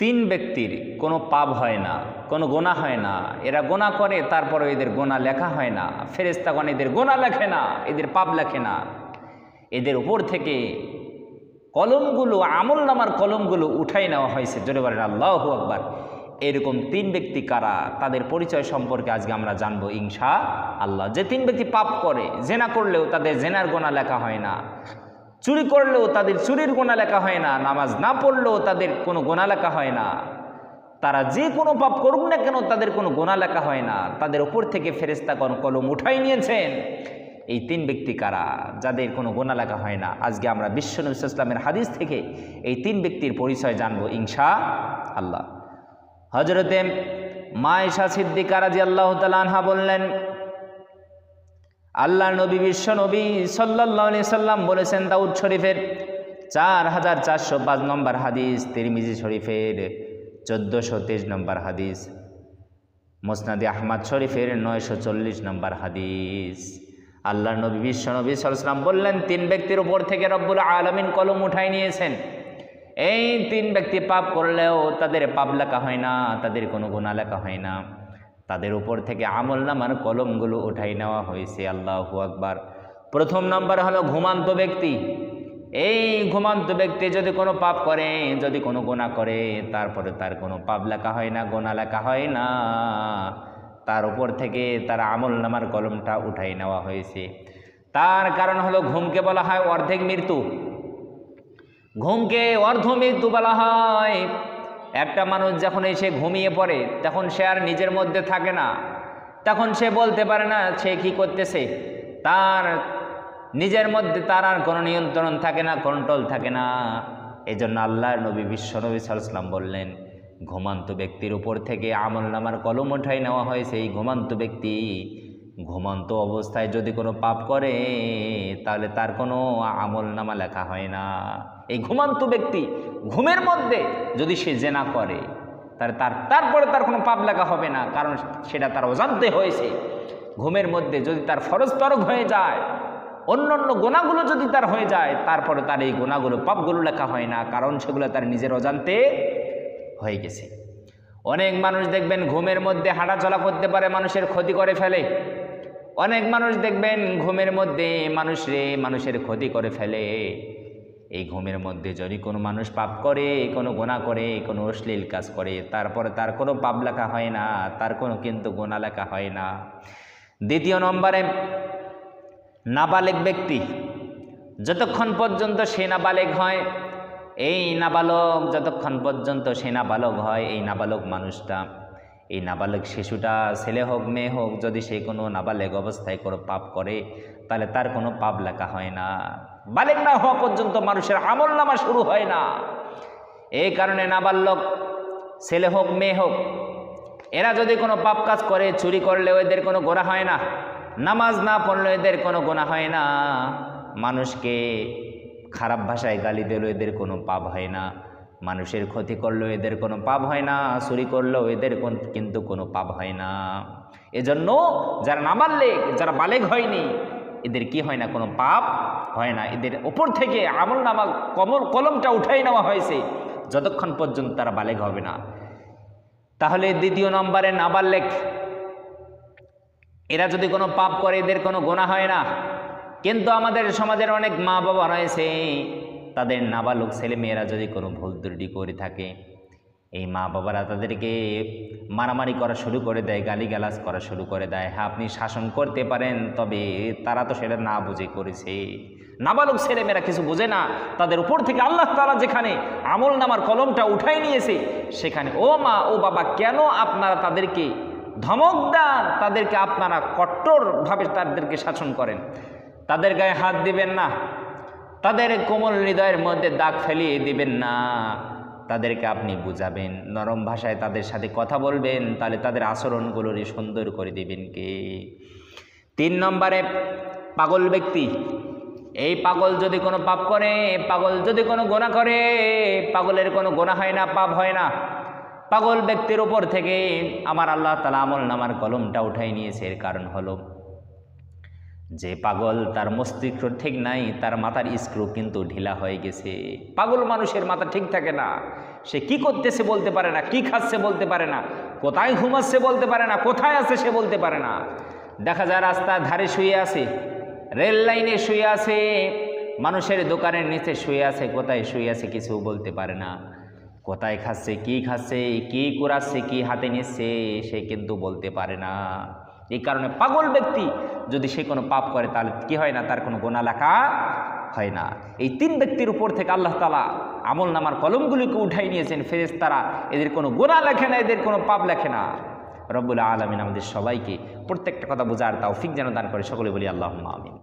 তিন ব্যক্তির কোনো পাপ হয় না, কোনো গোনা হয় না। এরা গোনা করে, তারপরে এদের গোনা লেখা হয় না। ফেরেশতাগণ এদের গোনা লেখে না, এদের পাপ লেখে না। এদের উপর থেকে কলমগুলো, আমলনামার কলমগুলো উঠাই নেওয়া হয়েছে। জোরে বলেন আল্লাহু আকবার। এরকম তিন ব্যক্তি কারা, তাদের পরিচয় সম্পর্কে আজকে আমরা জানবো ইনশাআল্লাহ। যে তিন ব্যক্তি পাপ করে, জেনা করলেও তাদের জেনার গোনা লেখা হয় না, চুরি করলেও তাদের চুরির গোনা লেখা হয় না, নামাজ না পড়লেও তাদের কোনো গোনা লেখা হয় না, তারা যে কোনো পাপ করুক না কেন তাদের কোনো গোনা লেখা হয় না, তাদের উপর থেকে ফেরেশতাগণ কলম উঠাই নিয়েছেন। এই তিন ব্যক্তি কারা, যাদের কোনো গোনা লেখা হয় না? আজকে আমরা বিশ্বনবী সাল্লাল্লাহু আলাইহি ওয়াসাল্লামের হাদিস থেকে এই তিন ব্যক্তির পরিচয় জানবো ইনশাআল্লাহ। হযরতে মা আয়েশা সিদ্দিকা রাদিয়াল্লাহু তাআলা আনহা বললেন, আল্লাহর নবী বিশ্বনবী সাল্লাল্লাহু আলাইহি সাল্লাম বলেছেন, দাউদ শরীফের 4405 নম্বর হাদিস, তিরমিজি শরীফের 1423 নম্বর হাদিস, মুসনাদে আহমদ শরীফের 940 নম্বর হাদিস। আল্লাহর নবী বিশ্বনবী সাল্লাল্লাহু আলাইহি সাল্লাম বললেন, তিন ব্যক্তির উপর থেকে রব্বুল আলামিন কলম উঠাই নিয়েছেন। এই তিন ব্যক্তি পাপ করলেও তাদের পাপ লেখা হয় না, তাদের কোনো গুনাহ লেখা হয় না, তাদের উপর থেকে আমলনামার কলমগুলো উঠাই নেওয়া হয়েছে। আল্লাহু আকবার। প্রথম নম্বর হলো ঘুমান্ত ব্যক্তি। এই ঘুমান্ত ব্যক্তি যদি কোনো পাপ করে, যদি কোনো গোনা করে, তারপরে তার কোনো পাপ লেখা হয় না, গোনা লেখা হয় না, তার উপর থেকে তার আমলনামার কলমটা উঠাই নেওয়া হয়েছে। তার কারণ হলো ঘুমকে বলা হয় অর্ধেক মৃত্যু। ঘুমকে অর্ধ মৃত্যু বলা হয়। একটা মানুষ যখন এসে ঘুমিয়ে পড়ে, তখন সে আর নিজের মধ্যে থাকে না, তখন সে বলতে পারে না সে কি করতেছে। তার নিজের মধ্যে তার আর কোনো নিয়ন্ত্রণ থাকে না, কন্ট্রোল থাকে না। এই জন্য আল্লাহর নবী বিশ্বনবী সাল্লাল্লাহু আলাইহি ওয়াসাল্লাম বললেন, ঘুমান্ত ব্যক্তির উপর থেকে আমলনামার কলম উঠাই নেওয়া হয়েছে। এই ঘুমান্ত ব্যক্তি ঘুমন্ত অবস্থায় যদি কোনো পাপ করে, তাহলে তার কোনো আমলনামা লেখা হয় না। এই ঘুমান্ত ব্যক্তি ঘুমের মধ্যে যদি সে জেনা করে, তারপরে তার কোনো পাপ লেখা হবে না, কারণ সেটা তার অজান্তে হয়েছে। ঘুমের মধ্যে যদি তার ফরজ তরক হয়ে যায়, অন্যান্য গোনাগুলো যদি তার হয়ে যায়, তারপরে তার এই গোনাগুলো, পাপগুলো লেখা হয় না, কারণ সেগুলো তার নিজের অজান্তে হয়ে গেছে। অনেক মানুষ দেখবেন ঘুমের মধ্যে হাঁটাচলা করতে পারে, মানুষের ক্ষতি করে ফেলে। অনেক মানুষ দেখবেন ঘুমের মধ্যে মানুষের ক্ষতি করে ফেলে। এই ঘুমের মধ্যে যদি কোনো মানুষ পাপ করে, কোনো গোনা করে, কোনো অশ্লীল কাজ করে, তারপরে তার কোনো পাপ লেখা হয় না, তার কোনো কিন্তু গোনা লেখা হয় না। দ্বিতীয় নম্বরে নাবালেগ ব্যক্তি। যতক্ষণ পর্যন্ত সে নাবালেগ হয়, এই নাবালক যতক্ষণ পর্যন্ত সে নাবালক হয়, এই নাবালক মানুষটা, এই নাবালক শিশুটা, ছেলে হোক মেয়ে হোক, যদি সে কোনো নাবালেগ অবস্থায় কোনো পাপ করে, তাহলে তার কোনো পাপ লেখা হয় না। বালেগ না হওয়া পর্যন্ত মানুষের আমলনামা শুরু হয় না। এই কারণে নাবালক ছেলে হোক মেয়ে হোক, এরা যদি কোনো পাপ কাজ করে, চুরি করলেও এদের কোনো গোনা হয় না, নামাজ না পড়লেও এদের কোনো গোনা হয় না, মানুষকে খারাপ ভাষায় গালি দিলেও এদের কোনো পাপ হয় না, মানুষের ক্ষতি করলেও এদের কোনো পাপ হয় না, চুরি করলেও এদের কিন্তু কোনো পাপ হয় না। এজন্য যারা নাবালেগ, যারা বালেগ হয়নি, এদের কি হয় না, কোনো পাপ হয় না। এদের উপর থেকে আমলনামা কলমটা উঠাই নেওয়া হয়েছে যতক্ষণ পর্যন্ত তারা বালেগ হবে না। তাহলে দ্বিতীয় নম্বরে নাবালেগ, এরা যদি কোনো পাপ করে, এদের কোনো গোনা হয় না। কিন্তু আমাদের সমাজের অনেক মা বাবা রয়েছে, তাদের নাবালক ছেলে মেয়েরা যদি কোনো ভুল ত্রুটি করে থাকে, এই মা বাবারা তাদেরকে মারামারি করা শুরু করে দেয়, গালিগালাজ করা শুরু করে দেয়। হ্যাঁ, আপনি শাসন করতে পারেন, তবে তারা তো সেটা না বুঝে করেছে। নাবালক ছেলে মেয়েরা কিছু বোঝে না, তাদের উপর থেকে আল্লাহ তাআলা যেখানে আমলনামার কলমটা উঠাই নিয়েছে, সেখানে ও মা ও বাবা, কেন আপনারা তাদেরকে ধমক দেন, তাদেরকে আপনারা কঠোরভাবে তাদেরকে শাসন করেন? তাদের গায়ে হাত দিবেন না, তাদের কোমল হৃদয়ের মধ্যে দাগ ফেলিয়ে দিবেন না, তাদেরকে আপনি বুঝাবেন, নরম ভাষায় তাদের সাথে কথা বলবেন, তাহলে তাদের আচরণগুলোরই সুন্দর করে দিবেন কে? তিন নম্বরে পাগল ব্যক্তি। এই পাগল যদি কোনো পাপ করে, পাগল যদি কোনো গোনা করে, পাগলের কোনো গোনা হয় না, পাপ হয় না। পাগল ব্যক্তির উপর থেকে আমার আল্লাহ তাআলা আমলনামার কলমটা উঠাই নিয়েছে। এর কারণ হলো, যে পাগল, তার মস্তিষ্ক ঠিক নাই, তার মাথার স্ক্রু কিন্তু ঢিলা হয়ে গেছে। পাগল মানুষের মাথা ঠিক থাকে না, সে কি করতেছে বলতে পারে না, কি খাচ্ছে বলতে পারে না, কোথায় ঘুমাচ্ছে বলতে পারে না, কোথায় আছে সে বলতে পারে না। দেখা যায় রাস্তার ধারে শুয়ে আছে, রেল লাইনে শুয়ে আছে, মানুষের দোকানের নিচে শুয়ে আছে, কোথায় শুয়ে আছে কিছু বলতে পারে না, কোথায় খাচ্ছে, কি কুড়াচ্ছে, কি হাতে নিচ্ছে সে কিন্তু বলতে পারে না। এই কারণে পাগল ব্যক্তি যদি সে কোনো পাপ করে তাহলে কি হয় না, তার কোনো গুনাহ লেখা হয় না। এই তিন ব্যক্তির উপর থেকে আল্লাহ তাআলা আমল নামার কলমগুলিকে উঠাই নিয়েছেন ফেরেশতারা, এদের কোনো গুনাহ লেখে না, এদের কোনো পাপ লেখে না। রব্বুল আলামিন আমাদের সবাইকে প্রত্যেকটা কথা বোঝার তৌফিক যেন দান করে, সকলে বলি আল্লাহুম্মা আমিন।